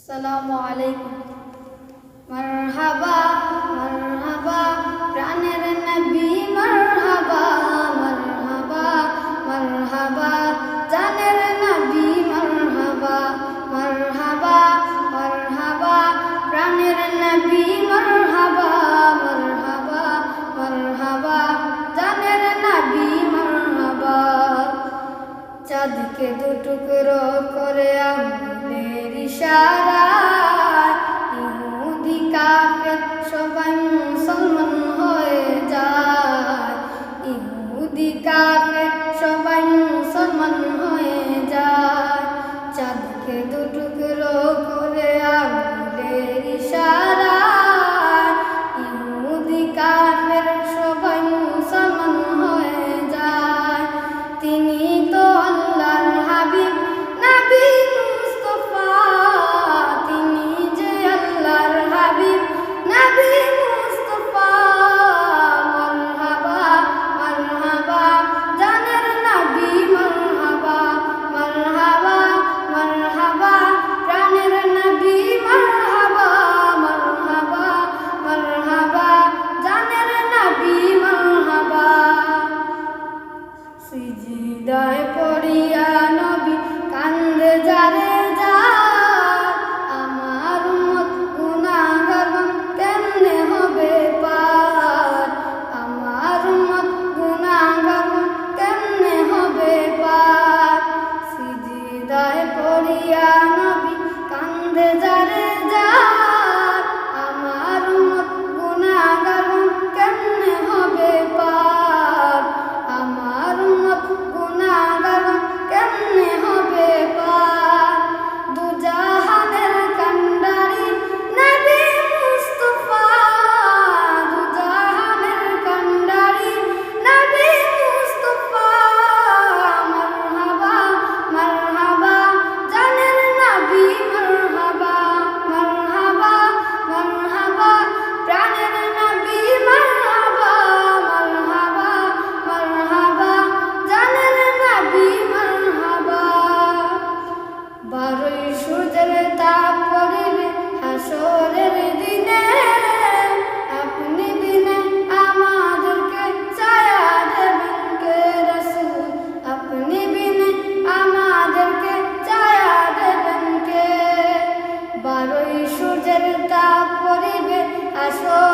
আসসালামু আলাইকুম। মারহাবা মারহাবা প্রাণের নবী, মারহাবা মারহাবা মারহাবা জানের নবী, মারহাবা মারহাবা মারহাবা প্রাণের নবী, মারহাবা মারহাবা মারহাবা জানের নবী, মারহাবা। চাঁদকে দুটুকরো করে আঙুলের ইশারায় ইহুদি কাফের সবাই মুসলমান হয়ে যায়। ইহুদি কাফের সবাই মুসলমান হয়ে যায়। চাঁদকে দুটুকরো করে আঙুলের ইশারায় ইহুদি কাফের সবাই মুসলমান হয়ে যায়। তিনি তো আল্লাহর হাবিব নবী মুস্তাফা, তিনি যে আল্লাহর হাবিব নবী মুস্তাফা। মারহাবা মারহাবা জানের নবী, মারহাবা মারহাবা মারহাবা প্রাণের নবী, মারহাবা মারহাবা মারহাবা জানের নবী, মারহাবা। সিজদায় পড়িয়া নবী কান্দে যারে যায়, আমার উম্মত গুনাহগার কেমনে হবে পার। আমার উম্মত গুনাহগার কেমনে হবে পার। সিজদায় পড়িয়া নবী কান্দে যারে যায়, আমার উম্মত গুনাহগার কেমনে হবে পার। আমার উম্মত গুনাহগার কেমনে হবে পার। দুজাহানের কান্ডারি নবী মুস্তাফা, দুজাহানের কান্ডারি নবী মুস্তাফা। মারহাবা মারহাবা জানের নবী, মারহাবা মারহাবা মারহাবা প্রাণের নবী, মারহাবা মারহাবা মারহাবা জানের নবী, মারহাবা। বারোই সূর্যের তাপ পড়িবে হাসরের দিনে, আপনি দিনে আমাদেরকে ছায়া দেবেন কে রাসূল। আপনি বিনে আমাদেরকে ছায়া দেবেন কে। বারোই সূর্যের তাপ পড়িবে হাসরের